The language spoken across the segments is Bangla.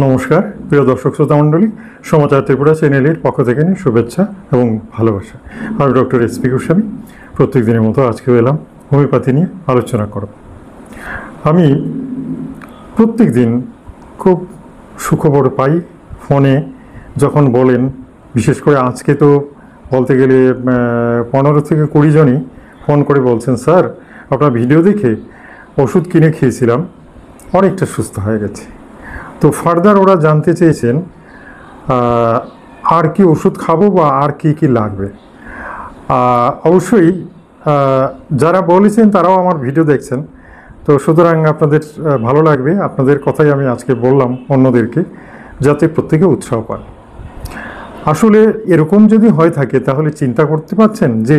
নমস্কার প্রিয় দর্শক শ্রোতা মণ্ডলী, সমাচার ত্রিপুরা চ্যানেলের পক্ষ থেকে শুভেচ্ছা এবং ভালোবাসা। আমি ডক্টর এসপি গোস্বামী। প্রত্যেক দিনের মতো আজকেও এলাম হোমিওপ্যাথি নিয়ে আলোচনা করব। আমি প্রত্যেক দিন খুব সুখবর পাই ফোনে যখন বলেন, বিশেষ করে আজকে তো বলতে গেলে 15 থেকে 20 জনই ফোন করে বলছেন, স্যার আপনার ভিডিও দেখে ওষুধ কিনে খেয়েছিলাম, অনেকটা সুস্থ হয়ে গেছে। তো ফার্দার ওরা জানতে চেয়েছেন আর কি ওষুধ খাবো বা আর কি কি লাগবে। অবশ্যই যারা বলেছেন তারাও আমার ভিডিও দেখছেন, তো সুতরাং আপনাদের ভালো লাগবে। আপনাদের কথাই আমি আজকে বললাম অন্যদেরকে, যাতে প্রত্যেকে উৎসাহ পান। আসলে এরকম যদি হয়ে থাকে তাহলে চিন্তা করতে পারছেন যে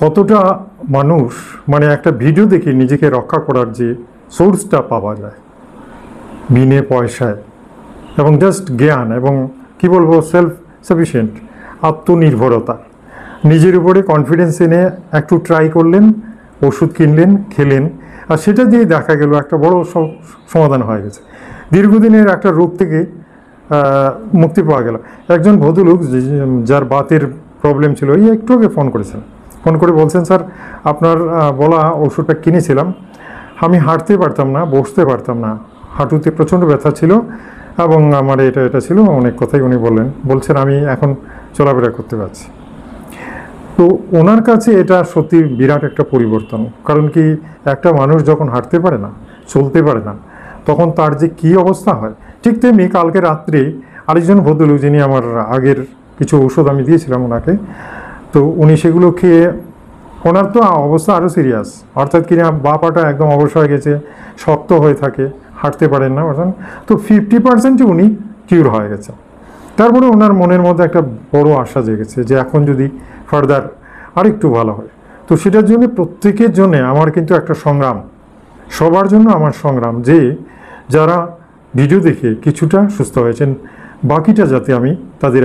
কতটা মানুষ মানে একটা ভিডিও দেখে নিজেকে রক্ষা করার যে সোর্সটা পাওয়া যায় বিনে পয়সায়, এবং জাস্ট জ্ঞান এবং কি বলবো সেলফ সাফিসিয়েন্ট, আত্মনির্ভরতা, নিজের উপরে কনফিডেন্স এনে একটু ট্রাই করলেন, ওষুধ কিনলেন, খেলেন, আর সেটা দিয়ে দেখা গেল একটা বড় সমাধান হয়ে গেছে। দীর্ঘদিনের একটা রোগ থেকে মুক্তি পাওয়া গেল। একজন ভদ্রলোক যার বাতের প্রবলেম ছিল, এই একটু আগে ফোন করেছেন, ফোন করে বলছেন, স্যার আপনার বলা ওষুধটা কিনেছিলাম, আমি হাঁটতে পারতাম না, বসতে পারতাম না, হাঁটুতে প্রচণ্ড ব্যথা ছিল এবং আমার এটা ছিল, অনেক কথাই উনি বলছেন আমি এখন চলাফেরা করতে পারছি। তো ওনার কাছে এটা সত্যি বিরাট একটা পরিবর্তন। কারণ কি, একটা মানুষ যখন হাঁটতে পারে না, চলতে পারে না, তখন তার যে কী অবস্থা হয়। ঠিক তেমনি কালকে রাত্রে আরেকজন ভদ্রলোক, যিনি আমার আগের কিছু ওষুধ আমি দিয়েছিলাম ওনাকে, তো উনি সেগুলো খেয়ে ওনার তো অবস্থা আরও সিরিয়াস, অর্থাৎ কিনা বা পাটা একদম অবশ হয়ে গেছে, শক্ত হয়ে থাকে, হাঁটতে পারেন না, তো 50% উনি কিউর হয়ে গেছে। তারপরে ওনার মনের মধ্যে একটা বড় আশা জেগেছে যে এখন যদি ফার্দার আরেকটু ভালো হয়। তো সেটার জন্য প্রত্যেকের জন্য আমার কিন্তু একটা সংগ্রাম, সবার জন্য আমার সংগ্রাম, যে যারা ভিডিও দেখে কিছুটা সুস্থ হয়েছেন, বাকিটা যাতে আমি তাদের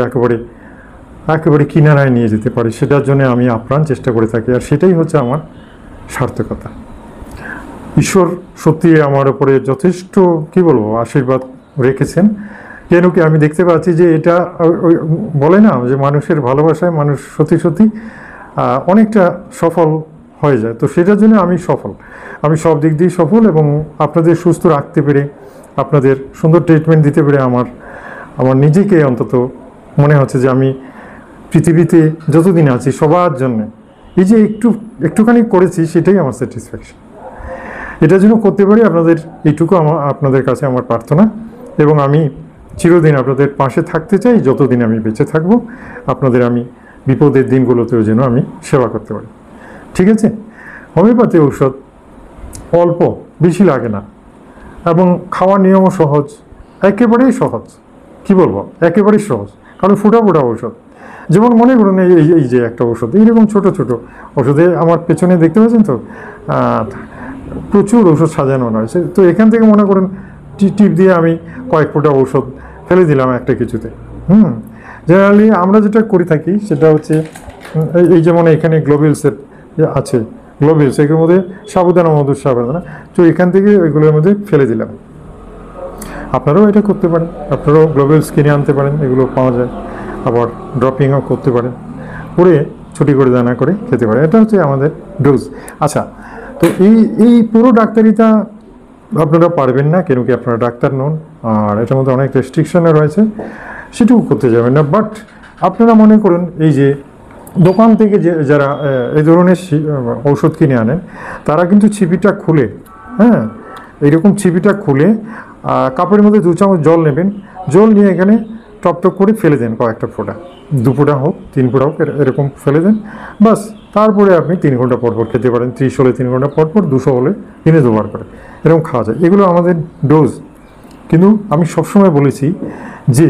একেবারে কিনারায় নিয়ে যেতে পারি, সেটার জন্য আমি আপ্রাণ চেষ্টা করে থাকি। আর সেটাই হচ্ছে আমার সার্থকতা। ঈশ্বর সত্যি আমার উপরে যথেষ্ট কি বলবো আশীর্বাদ রেখেছেন। কেন কি, আমি দেখতে পাচ্ছি যে এটা বলে না যে মানুষের ভালোবাসায় মানুষ সত্যি অনেকটা সফল হয়ে যায়। তো সেটার জন্য আমি সফল, আমি সব দিক দিয়ে সফল, এবং আপনাদের সুস্থ রাখতে পেরে, আপনাদের সুন্দর ট্রিটমেন্ট দিতে পেরে আমার নিজেকে অন্তত মনে হচ্ছে যে আমি পৃথিবীতে যতদিন আছি সবার জন্য এই যে একটুখানি করেছি, সেটাই আমার স্যাটিসফ্যাকশন। এটার জন্য করতে পারি আপনাদের এইটুকু আপনাদের কাছে আমার প্রার্থনা, এবং আমি চিরদিন আপনাদের পাশে থাকতে চাই। যতদিন আমি বেঁচে থাকবো আপনাদের আমি বিপদের দিনগুলোতেও যেন আমি সেবা করতে পারি। ঠিক আছে? হোমিওপ্যাথি ঔষধ অল্প, বেশি লাগে না, এবং খাওয়ার নিয়মও সহজ, একেবারেই সহজ। কি বলবো, একেবারেই সহজ। কারণ ফুটা ঔষধ, যেমন মনে করুন এই যে একটা ওষুধ, এইরকম ছোট ওষুধে আমার পেছনে দেখতে পাচ্ছেন তো প্রচুর ওষুধ সাজানো রয়েছে। তো এখান থেকে মনে করুন টিপ দিয়ে আমি কয়েক ফোঁটা ঔষধ ফেলে দিলাম একটা কিছুতে। জেনারেলি আমরা যেটা করে থাকি সেটা হচ্ছে এই যেমন এখানে গ্লোবেলসের আছে, গ্লোবেলস, এগুলোর মধ্যে সাবুদানা মধুর সাবুদানা, তো এখান থেকে ওইগুলোর মধ্যে ফেলে দিলাম। আপনারাও এটা করতে পারেন, আপনারাও গ্লোবেলস কিনে আনতে পারেন, এগুলো পাওয়া যায়। আবার ড্রপিংও করতে পারেন, করে ছুটি করে দানা করে খেতে পারেন। এটা হচ্ছে আমাদের ডোজ। আচ্ছা, তো এই পুরো ডাক্তারিটা আপনারা পারবেন না, কেন কি আপনারা ডাক্তার নন, আর এটার মধ্যে অনেক রেস্ট্রিকশনে রয়েছে, সেটুকু করতে যাবেন না। বাট আপনারা মনে করুন এই যে দোকান থেকে যারা এই ধরনের ঔষধ কিনে আনেন, তারা কিন্তু ছিপিটা খুলে, এইরকম ছিপিটা খুলে কাপড়ের মধ্যে 2 চামচ জল নেবেন, জল নিয়ে এখানে টপ করে ফেলে দেন, কয়েকটা ফোঁটা, 2 ফোঁটা হোক 3 ফোঁটা হোক, এরকম ফেলে দেন, বাস। তারপরে আপনি 3 ঘন্টা পরপর খেতে পারেন, 30 হলে 3 ঘন্টা পরপর, 200 হলে দিনে 2 বার করে, এরকম খাওয়া যায়। এগুলো আমাদের ডোজ। কিন্তু আমি সবসময় বলেছি যে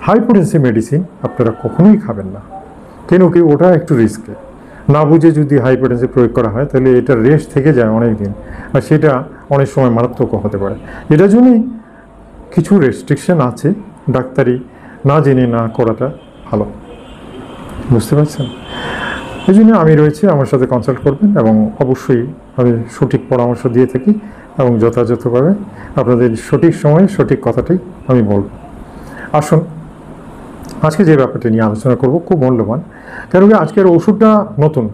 হাই পোটেন্সি মেডিসিন আপনারা কখনোই খাবেন না, কেন কি ওটা একটু রিস্কে। না বুঝে যদি হাই পোটেন্সি প্রয়োগ করা হয় তাহলে এটা রেস্ট থেকে যায় অনেক দিন, আর সেটা অনেক সময় মারাত্মক হতে পারে। এটার জন্যই কিছু রেস্ট্রিকশন আছে, ডাক্তারি না জেনে না করাটা ভালো, বুঝতে পারছেন? এই জন্য আমি রয়েছি, আমার সাথে কনসাল্ট করবেন, এবং অবশ্যই আমি সঠিক পরামর্শ দিয়ে থাকি। এবং যথাযথভাবে আপনাদের সঠিক সময়ে সঠিক কথাটাই আমি বলব। আসুন আজকে যে ব্যাপারটা নিয়ে আলোচনা করব খুব মূল্যবান, কারণ আজকের ওষুধটা নতুন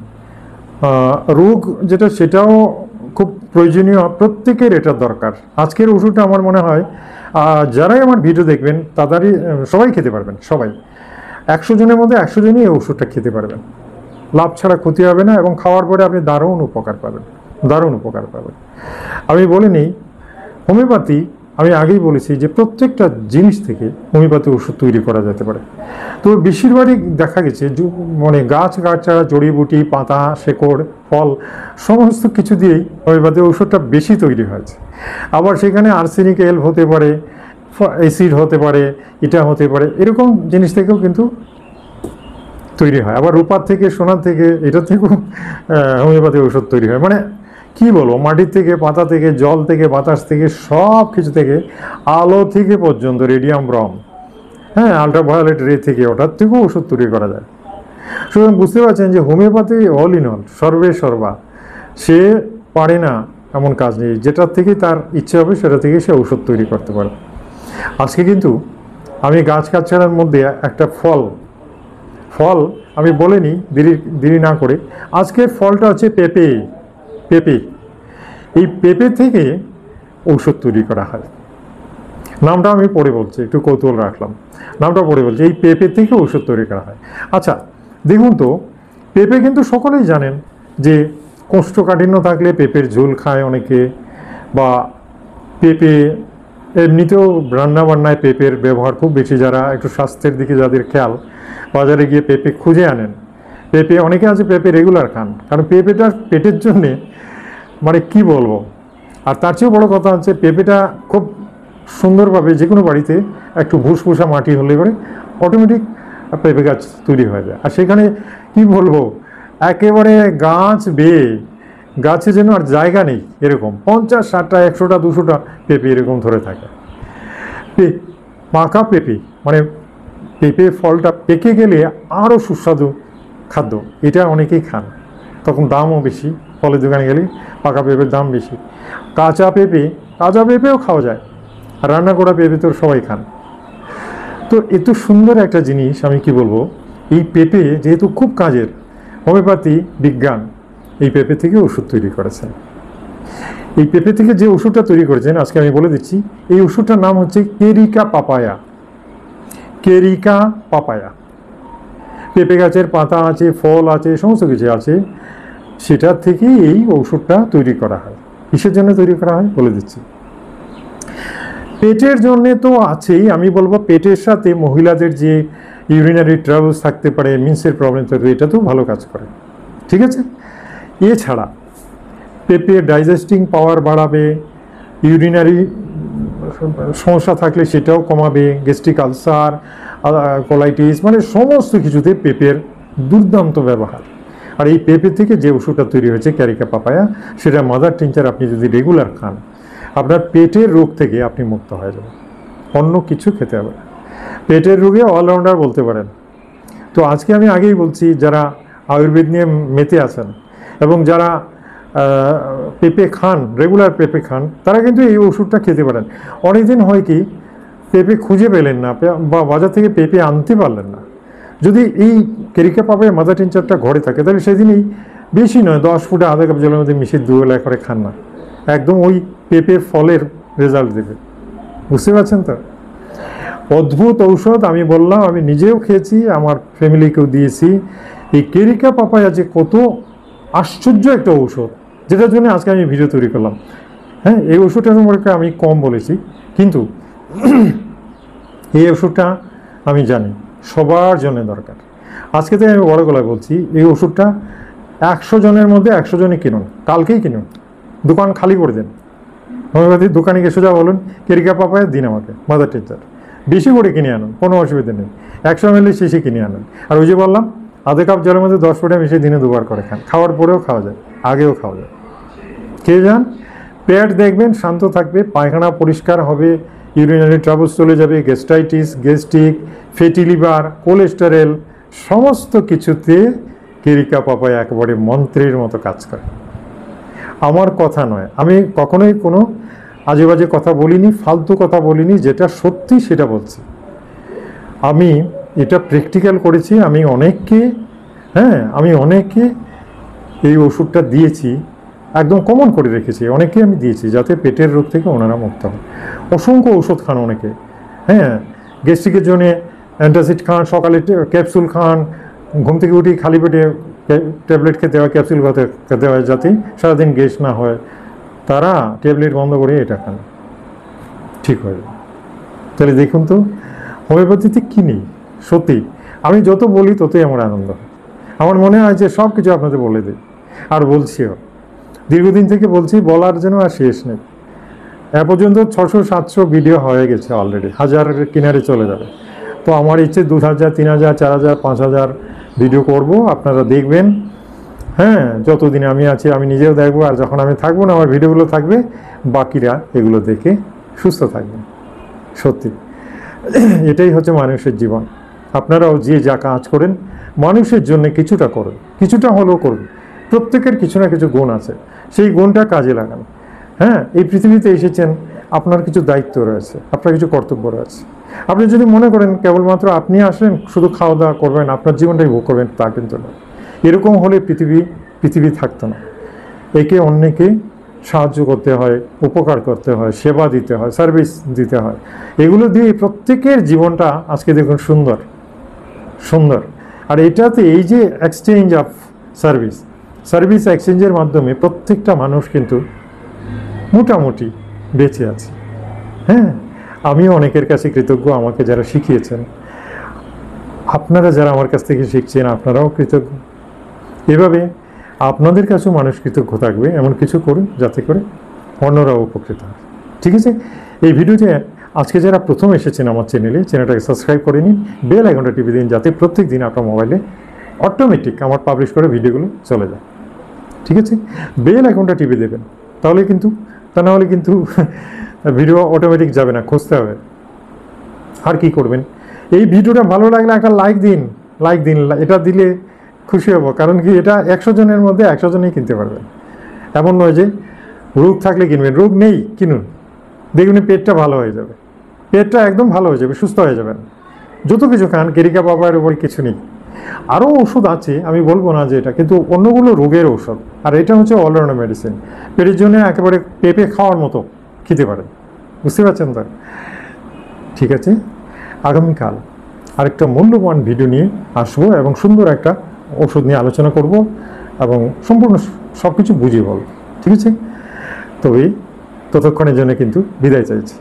রোগ যেটা সেটাও খুব প্রয়োজনীয়, প্রত্যেকের এটা দরকার। আজকের ওষুধটা আমার মনে হয় যারাই আমার ভিডিও দেখবেন তাদেরই সবাই খেতে পারবেন, সবাই 100 জনের মধ্যে 100 জনই এই ওষুধটা খেতে পারবেন, লাভ ছাড়া ক্ষতি হবে না, এবং খাওয়ার পরে আপনি দারুণ উপকার পাবেন, দারুণ উপকার পাবেন। আমি বলে নিই, হোমিওপ্যাথি আমি আগেই বলেছি যে প্রত্যেকটা জিনিস থেকে হোমিওপ্যাথি ওষুধ তৈরি করা যেতে পারে। তো বেশিরভাগই দেখা গেছে মানে গাছগাছড়া, জড়িবুটি, পাতা, শেকড়, ফল সমস্ত কিছু দিয়েই হোমিওপ্যাথি ওষুধটা বেশি তৈরি হয়েছে। আবার সেখানে আর্সেনিক এল্প হতে পারে, অ্যাসিড হতে পারে, এটা হতে পারে, এরকম জিনিস থেকেও কিন্তু তৈরি হয়। আবার রূপার থেকে, সোনার থেকে, এটা থেকেও হোমিওপ্যাথি ওষুধ তৈরি হয়। মানে কি বলবো, মাটির থেকে, পাতা থেকে, জল থেকে, বাতাস থেকে, সব কিছু থেকে, আলো থেকে পর্যন্ত, রেডিয়াম ব্রম, হ্যাঁ, আল্ট্রাভায়োলেট রে থেকে, ওটার থেকেও ওষুধ তৈরি করা যায়। সুতরাং বুঝতে পারছেন যে হোমিওপ্যাথি অল ইন অল, সর্বে সর্বা, সে পারে না এমন কাজ নেই, যেটার থেকে তার ইচ্ছে হবে সেটা থেকে সে ওষুধ তৈরি করতে পারে। আজকে কিন্তু আমি গাছগাছড়ার মধ্যে একটা ফল আমি বলে নিই দেরি না করে। আজকের ফলটা হচ্ছে পেঁপে। এই পেঁপে থেকে ঔষধ তৈরি করা হয়। নামটা আমি পরে বলছি, একটু কৌতূহল রাখলাম, নামটা পরে বলছি। এই পেঁপে থেকে ঔষধ তৈরি করা হয়। আচ্ছা দেখুন তো, পেঁপে কিন্তু সকলেই জানেন যে কোষ্ঠকাঠিন্য থাকলে পেঁপের ঝোল খায় অনেকে, বা পেঁপে এমনিতেও রান্নাবান্নায় পেঁপের ব্যবহার খুব বেশি। যারা একটু স্বাস্থ্যের দিকে যাদের খেয়াল, বাজারে গিয়ে পেঁপে খুঁজে আনেন। পেঁপে অনেকে আছে পেঁপে রেগুলার খান, কারণ পেঁপেটা পেটের জন্যে মানে কি বলবো। আর তার চেয়েও বড় কথা হচ্ছে পেঁপেটা খুব সুন্দরভাবে যে কোনো বাড়িতে একটু ভুসভুসা মাটি হলে পরে অটোমেটিক পেঁপে গাছ তৈরি হয়ে যায়। আর সেখানে কি বলবো, একেবারে গাছ বেয়ে, গাছে যেন আর জায়গা নেই, এরকম 50, 60টা, 100টা, 200টা পেঁপে এরকম ধরে থাকে। পাকা পেঁপে মানে পেঁপে ফলটা পেকে গেলে আরও সুস্বাদু খাদ্য, এটা অনেকেই খান, তখন দামও বেশি। ফলের দোকানে গেলে পাকা পেঁপের দাম বেশি। কাঁচা পেঁপেও খাওয়া যায়, আর রান্না করা পেঁপে তো সবাই খান। তো এত সুন্দর একটা জিনিস, আমি কি বলবো, এই পেঁপে যেহেতু খুব কাজের, হোমিওপ্যাথি বিজ্ঞান এই পেঁপে থেকে ওষুধ তৈরি করেছেন। এই পেঁপে থেকে যে ওষুধটা তৈরি করেছেন আজকে আমি বলে দিচ্ছি। এই ওষুধটার নাম হচ্ছে কেরিকা পাপায়া। পেঁপে গাছের পাতা আছে, ফল আছে, সমস্ত কিছু আছে, সেটার থেকে এই ওষুধটা তৈরি করা হয়। কিসের জন্য তৈরি করা হয় বলে দিচ্ছি। পেটের জন্য তো আছেই, আমি বলবো পেটের সাথে মহিলাদের যে ইউরিনারি ট্রাবলস থাকতে পারে, মিন্সের প্রবলেম থাকবে, এটা তো ভালো কাজ করে, ঠিক আছে। এছাড়া পেঁপে ডাইজেস্টিং পাওয়ার বাড়াবে, ইউরিনারি সমস্যা থাকলে সেটাও কমাবে, গ্যাস্ট্রিক আলসার, কোলাইটিস, মানে সমস্ত কিছুতে পেঁপের দুর্দান্ত ব্যবহার। আর এই পেঁপে থেকে যে ওষুধটা তৈরি হয়েছে ক্যারিকা পাপায়া, সেটা মাদার টিনচার আপনি যদি রেগুলার খান, আপনার পেটের রোগ থেকে আপনি মুক্ত হয়ে যাবেন, অন্য কিছু খেতে হবে না। পেটের রোগে অলরাউন্ডার বলতে পারেন। তো আজকে আমি আগেই বলছি, যারা আয়ুর্বেদ নিয়ে মেতে আছেন এবং যারা পেঁপে খান, রেগুলার পেঁপে খান, তারা কিন্তু এই ওষুধটা খেতে পারেন। অনেকদিন হয় কি, পেঁপে খুঁজে পেলেন না বা বাজার থেকে পেঁপে আনতে পারলেন না, যদি এই কেরিকা পাপায়া মাদার টিনচারটা ঘরে থাকে, তাহলে সেদিনই বেশি নয় 10 ফুটে আধা কাপ জলের মধ্যে মিশিয়ে 2 বেলা করে খান না, একদম ওই পেঁপে ফলের রেজাল্ট দেবে। বুঝতে পারছেন তো? অদ্ভুত ঔষধ, আমি বললাম, আমি নিজেও খেয়েছি, আমার ফ্যামিলিকেও দিয়েছি। এই কেরিকা পাপায়া যে কত আশ্চর্য একটা ঔষধ, যেটার জন্য আজকে আমি ভিডিও তৈরি করলাম। হ্যাঁ, এই ওষুধটা সম্পর্কে আমি কম বলেছি, কিন্তু এই ওষুধটা আমি জানি সবার জন্য দরকার। আজকে থেকে আমি বড় গলায় বলছি, এই ওষুধটা 100 জনের মধ্যে 100 জনই কিনুন, কালকেই কিনুন, দোকান খালি করে দেন। হোমিওপ্যাথির দোকানে গিয়ে সোজা বলুন কেরিকা পাপায়া দিন আমাকে মাদার টিনচার, বেশি করে কিনে আনুন, কোনো অসুবিধা নেই। 100 ml শেষে কিনে আনুন। আর ওই যে বললাম, আধা কাপ জলের মধ্যে 10 ফুটে মিশিয়ে দিনে 2 বার করে খান, খাওয়ার পরেও খাওয়া যায়, আগেও খাওয়া যায়। খেয়ে যান, পেট দেখবেন শান্ত থাকবে, পায়খানা পরিষ্কার হবে, ইউরিনারি ট্রাবলস চলে যাবে, gastritis, gastric, fatty liver, cholesterol, সমস্ত কিছুতে কেরিকা পাপায়া একেবারে মন্ত্রের মতো কাজ করে। আমার কথা নয়, আমি কখনোই কোনো আজে বাজে কথা বলিনি, ফালতু কথা বলিনি, যেটা সত্যি সেটা বলছি। আমি এটা প্র্যাকটিক্যাল করেছি। আমি অনেককে এই ওষুধটা দিয়েছি, একদম কমন করে রেখেছি, অনেককে আমি দিয়েছি যাতে পেটের রোগ থেকে ওনারা মুক্ত হয়। অসংখ্য ওষুধ খান অনেকে, গ্যাস্ট্রিকের জন্য অ্যান্টাসিড খান, সকালে ক্যাপসুল খান, ঘুম থেকে উঠি খালি পেটে ট্যাবলেট খেতে হয়, ক্যাপসুল খেতে হয় যাতে সারাদিন গ্যাস না হয়। তারা ট্যাবলেট বন্ধ করে এটা খান, ঠিক হয়ে যায়। তাহলে দেখুন তো হোমিওপ্যাথিতে কী নেই। সত্যি আমি যত বলি ততই আমার আনন্দ হয়। আমার মনে হয় যে সব কিছু আপনাদের বলে দিই, আর বলছিও, দীর্ঘদিন থেকে বলছি, বলার জন্য আর শেষ নেই। এ পর্যন্ত 600-700 ভিডিও হয়ে গেছে অলরেডি, 1000 কিনারে চলে যাবে। তো আমার ইচ্ছে 2000, 3000, 4000, 5000 ভিডিও করব, আপনারা দেখবেন। যতদিন আমি আছি আমি নিজেও দেখবো, আর যখন আমি থাকবো না আমার ভিডিওগুলো থাকবে, বাকিরা এগুলো দেখে সুস্থ থাকবেন। সত্যি এটাই হচ্ছে মানুষের জীবন। আপনারাও যে যা কাজ করেন মানুষের জন্য কিছুটা করুন, কিছুটা হলেও করুন। প্রত্যেকের কিছু না কিছু গুণ আছে, সেই গুণটা কাজে লাগান। এই পৃথিবীতে এসেছেন, আপনার কিছু দায়িত্ব রয়েছে, আপনার কিছু কর্তব্য রয়েছে। আপনি যদি মনে করেন কেবলমাত্র আপনি আসলেন শুধু খাওয়া দাওয়া করবেন, আপনার জীবনটাই ভোগ করবেন, তা কিন্তু না। এরকম হলে পৃথিবী থাকতো না। একে অন্যকে সাহায্য করতে হয়, উপকার করতে হয়, সেবা দিতে হয়, সার্ভিস দিতে হয়। এগুলো দিয়ে প্রত্যেকের জীবনটা আজকে দেখুন সুন্দর। আর এটাতে এই যে এক্সচেঞ্জ অফ সার্ভিস এক্সচেঞ্জের মাধ্যমে প্রত্যেকটা মানুষ কিন্তু মোটামুটি বেঁচে আছে। আমিও অনেকের কাছে কৃতজ্ঞ, আমাকে যারা শিখিয়েছেন। আপনারা যারা আমার কাছ থেকে শিখছেন আপনারাও কৃতজ্ঞ। এভাবে আপনাদের কাছেও মানুষ কৃতজ্ঞ থাকবে, এমন কিছু করুন যাতে করে অন্যরাও উপকৃত হয়। ঠিক আছে, এই ভিডিওতে আজকে যারা প্রথম এসেছেন আমার চ্যানেলটাকে সাবস্ক্রাইব করে নিন, বেল আইকনটা টিপে দিন যাতে প্রত্যেক দিন আপনার মোবাইলে অটোমেটিক আমার পাবলিশ করে ভিডিওগুলো চলে যায়। ঠিক আছে, বেল আইকনটা টিপে দেবেন, তাহলে কিন্তু, তা না হলে কিন্তু ভিডিও অটোমেটিক যাবে না, খুঁজতে হবে। আর কি করবেন, এই ভিডিওটা ভালো লাগলে একটা লাইক দিন। এটা দিলে খুশি হব, কারণ কি এটা 100 জনের মধ্যে 100 জনই কিনতে পারবেন। এমন নয় যে রোগ থাকলে কিনবেন, রোগ নেই কিনুন, দেখবেন পেটটা ভালো হয়ে যাবে, পেটটা একদম ভালো হয়ে যাবে, সুস্থ হয়ে যাবেন। যত কিছু খান, কেরিকা বাবার উপর কিছু নেই। আরও ওষুধ আছে, আমি বলবো না যে এটা, কিন্তু অন্যগুলো রোগের ঔষধ, আর এটা হচ্ছে অলরাউন্ড মেডিসিন। পেটের জন্য একেবারে পেঁপে খাওয়ার মতো খেতে পারেন, বুঝতে পারছেন তো? ঠিক আছে, আগামীকাল আরেকটা মূল্যবান ভিডিও নিয়ে আসবো এবং সুন্দর একটা ওষুধ নিয়ে আলোচনা করব এবং সম্পূর্ণ সব কিছু বুঝিয়ে বলব। ঠিক আছে, তবে ততক্ষণের জন্য কিন্তু বিদায় চাইছি।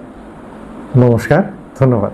নমস্কার, ধন্যবাদ।